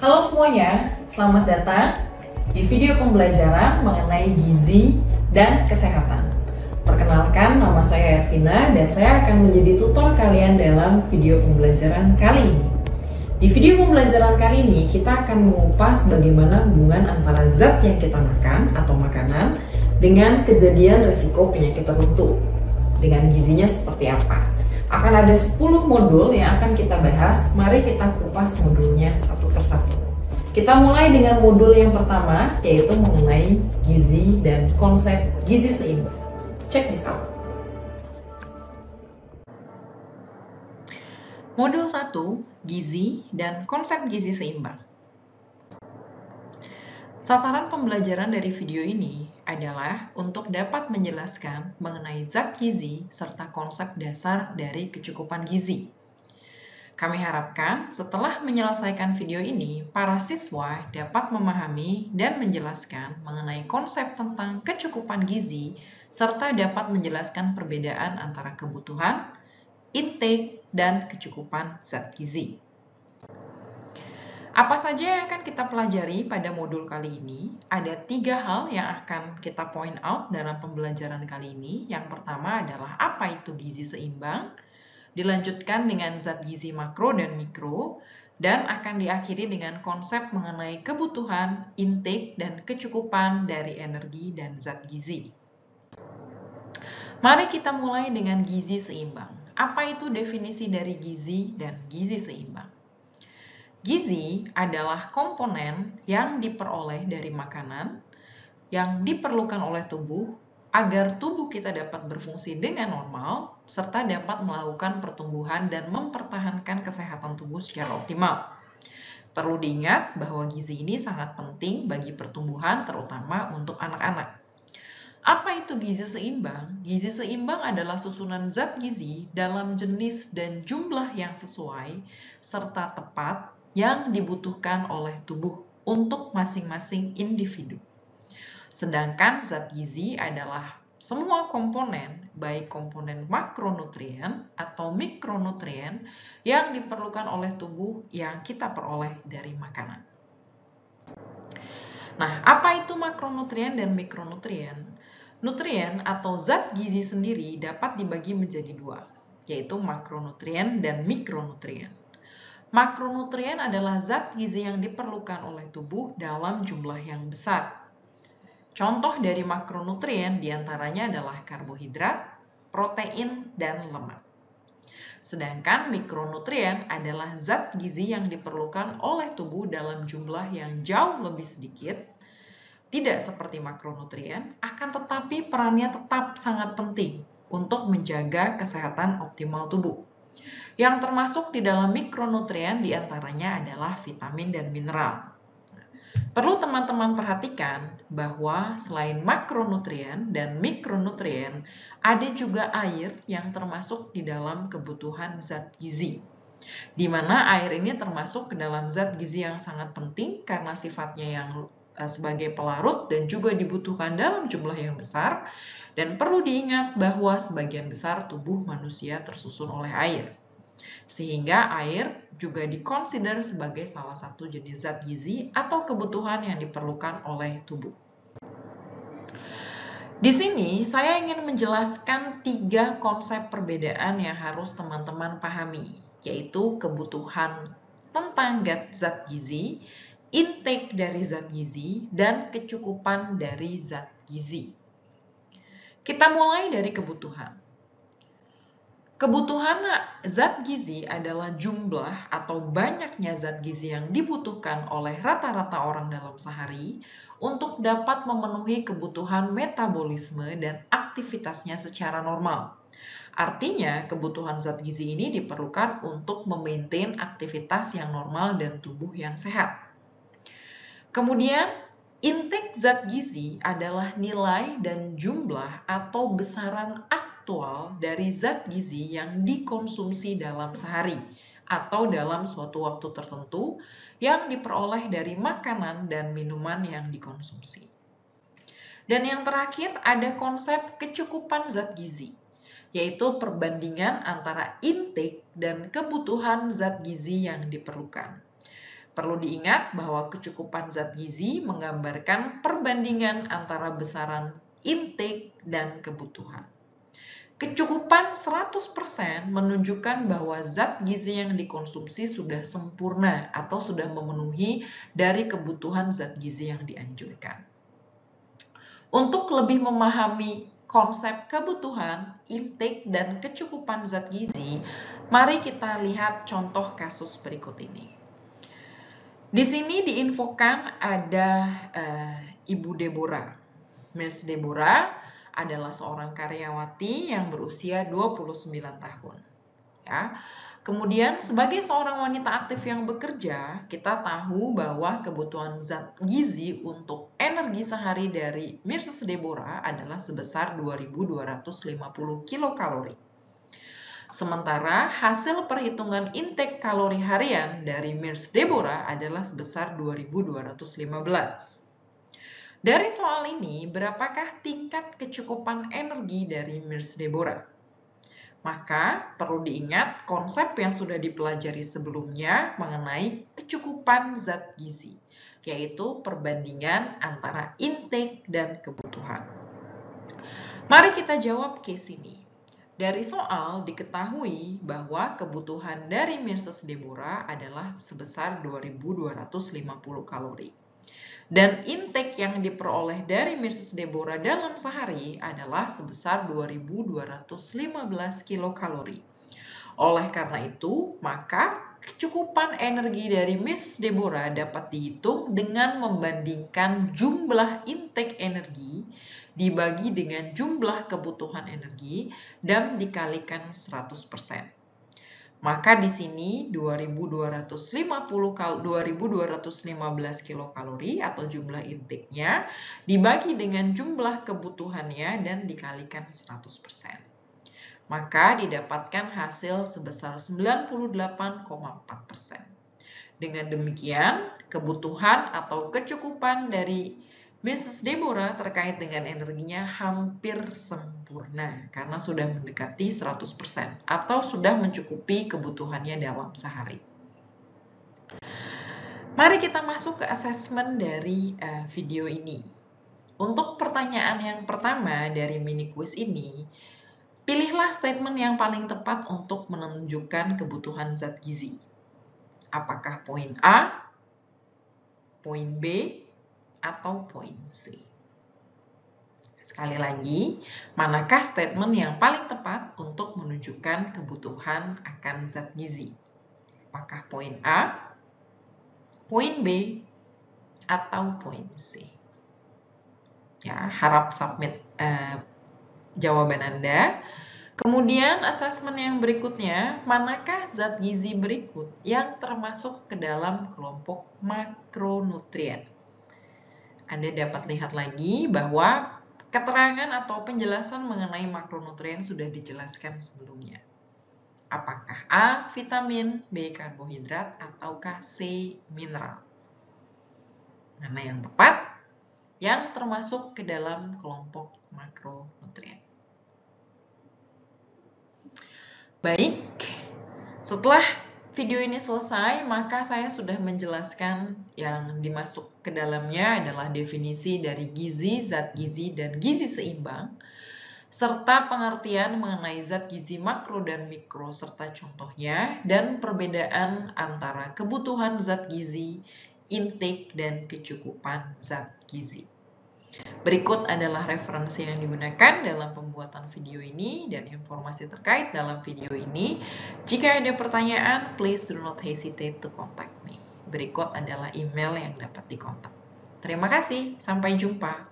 Halo semuanya, selamat datang di video pembelajaran mengenai gizi dan kesehatan. Perkenalkan, nama saya Ervina dan saya akan menjadi tutor kalian dalam video pembelajaran kali ini. Di video pembelajaran kali ini, kita akan mengupas bagaimana hubungan antara zat yang kita makan atau makanan dengan kejadian risiko penyakit tertentu. Dengan gizinya seperti apa? Akan ada 10 modul yang akan kita bahas. Mari kita kupas modulnya satu persatu. Kita mulai dengan modul yang pertama, yaitu mengenai gizi dan konsep gizi seimbang. Check this out. Modul 1, gizi dan konsep gizi seimbang. Sasaran pembelajaran dari video ini adalah untuk dapat menjelaskan mengenai zat gizi serta konsep dasar dari kecukupan gizi. Kami harapkan setelah menyelesaikan video ini, para siswa dapat memahami dan menjelaskan mengenai konsep tentang kecukupan gizi serta dapat menjelaskan perbedaan antara kebutuhan, intake, dan kecukupan zat gizi. Apa saja yang akan kita pelajari pada modul kali ini? Ada 3 hal yang akan kita point out dalam pembelajaran kali ini. Yang pertama adalah apa itu gizi seimbang, dilanjutkan dengan zat gizi makro dan mikro, dan akan diakhiri dengan konsep mengenai kebutuhan, intake, dan kecukupan dari energi dan zat gizi. Mari kita mulai dengan gizi seimbang. Apa itu definisi dari gizi dan gizi seimbang? Gizi adalah komponen yang diperoleh dari makanan yang diperlukan oleh tubuh agar tubuh kita dapat berfungsi dengan normal serta dapat melakukan pertumbuhan dan mempertahankan kesehatan tubuh secara optimal. Perlu diingat bahwa gizi ini sangat penting bagi pertumbuhan terutama untuk anak-anak. Apa itu gizi seimbang? Gizi seimbang adalah susunan zat gizi dalam jenis dan jumlah yang sesuai serta tepat yang dibutuhkan oleh tubuh untuk masing-masing individu. Sedangkan zat gizi adalah semua komponen, baik komponen makronutrien atau mikronutrien yang diperlukan oleh tubuh yang kita peroleh dari makanan. Nah, apa itu makronutrien dan mikronutrien? Nutrien atau zat gizi sendiri dapat dibagi menjadi 2, yaitu makronutrien dan mikronutrien. Makronutrien adalah zat gizi yang diperlukan oleh tubuh dalam jumlah yang besar. Contoh dari makronutrien diantaranya adalah karbohidrat, protein, dan lemak. Sedangkan mikronutrien adalah zat gizi yang diperlukan oleh tubuh dalam jumlah yang jauh lebih sedikit. Tidak seperti makronutrien, akan tetapi perannya tetap sangat penting untuk menjaga kesehatan optimal tubuh. Yang termasuk di dalam mikronutrien diantaranya adalah vitamin dan mineral. Perlu teman-teman perhatikan bahwa selain makronutrien dan mikronutrien, ada juga air yang termasuk di dalam kebutuhan zat gizi. Di mana air ini termasuk ke dalam zat gizi yang sangat penting karena sifatnya yang sebagai pelarut dan juga dibutuhkan dalam jumlah yang besar. Dan perlu diingat bahwa sebagian besar tubuh manusia tersusun oleh air. Sehingga air juga dikonsider sebagai salah satu jenis zat gizi atau kebutuhan yang diperlukan oleh tubuh. Di sini saya ingin menjelaskan 3 konsep perbedaan yang harus teman-teman pahami, yaitu kebutuhan tentang zat gizi, intake dari zat gizi, dan kecukupan dari zat gizi. Kita mulai dari kebutuhan. Kebutuhan zat gizi adalah jumlah atau banyaknya zat gizi yang dibutuhkan oleh rata-rata orang dalam sehari untuk dapat memenuhi kebutuhan metabolisme dan aktivitasnya secara normal. Artinya, kebutuhan zat gizi ini diperlukan untuk memaintain aktivitas yang normal dan tubuh yang sehat. Kemudian, intake zat gizi adalah nilai dan jumlah atau besaran aktual dari zat gizi yang dikonsumsi dalam sehari atau dalam suatu waktu tertentu yang diperoleh dari makanan dan minuman yang dikonsumsi. Dan yang terakhir ada konsep kecukupan zat gizi, yaitu perbandingan antara intake dan kebutuhan zat gizi yang diperlukan. Perlu diingat bahwa kecukupan zat gizi menggambarkan perbandingan antara besaran intake dan kebutuhan. Kecukupan 100% menunjukkan bahwa zat gizi yang dikonsumsi sudah sempurna atau sudah memenuhi dari kebutuhan zat gizi yang dianjurkan. Untuk lebih memahami konsep kebutuhan, intake, dan kecukupan zat gizi, mari kita lihat contoh kasus berikut ini. Di sini diinfokan ada Ibu Deborah. Miss Deborah adalah seorang karyawati yang berusia 29 tahun. Ya. Kemudian sebagai seorang wanita aktif yang bekerja, kita tahu bahwa kebutuhan zat gizi untuk energi sehari dari Miss Deborah adalah sebesar 2.250 kilokalori. Sementara hasil perhitungan intake kalori harian dari Miss Deborah adalah sebesar 2.215. Dari soal ini, berapakah tingkat kecukupan energi dari Miss Deborah? Maka perlu diingat konsep yang sudah dipelajari sebelumnya mengenai kecukupan zat gizi, yaitu perbandingan antara intake dan kebutuhan. Mari kita jawab case ini. Dari soal diketahui bahwa kebutuhan dari Miss Deborah adalah sebesar 2.250 kalori. Dan intake yang diperoleh dari Miss Deborah dalam sehari adalah sebesar 2.215 kilokalori. Oleh karena itu, maka kecukupan energi dari Miss Deborah dapat dihitung dengan membandingkan jumlah intake energi dibagi dengan jumlah kebutuhan energi dan dikalikan 100%. Maka di sini 2.215 kilokalori atau jumlah intake-nya dibagi dengan jumlah kebutuhannya dan dikalikan 100%. Maka didapatkan hasil sebesar 98,4%. Dengan demikian, kebutuhan atau kecukupan dari Mrs. Deborah terkait dengan energinya hampir sempurna karena sudah mendekati 100% atau sudah mencukupi kebutuhannya dalam sehari. Mari kita masuk ke asesmen dari video ini. Untuk pertanyaan yang pertama dari mini quiz ini, pilihlah statement yang paling tepat untuk menunjukkan kebutuhan zat gizi. Apakah poin A, poin B, atau poin C? Sekali lagi, manakah statement yang paling tepat untuk menunjukkan kebutuhan akan zat gizi? Apakah poin A, poin B, atau poin C? Ya, harap submit jawaban Anda. Kemudian asesmen yang berikutnya, manakah zat gizi berikut yang termasuk ke dalam kelompok makronutrien? Anda dapat lihat lagi bahwa keterangan atau penjelasan mengenai makronutrien sudah dijelaskan sebelumnya. Apakah A, vitamin, B, karbohidrat, ataukah C, mineral? Mana yang tepat? Yang termasuk ke dalam kelompok makronutrien. Baik, setelah video ini selesai, maka saya sudah menjelaskan yang dimasuk ke dalamnya adalah definisi dari gizi, zat gizi, dan gizi seimbang, serta pengertian mengenai zat gizi makro dan mikro serta contohnya, dan perbedaan antara kebutuhan zat gizi, intake, dan kecukupan zat gizi. Berikut adalah referensi yang digunakan dalam pembuatan video ini dan informasi terkait dalam video ini. Jika ada pertanyaan, please do not hesitate to contact me. Berikut adalah email yang dapat dikontak. Terima kasih, sampai jumpa.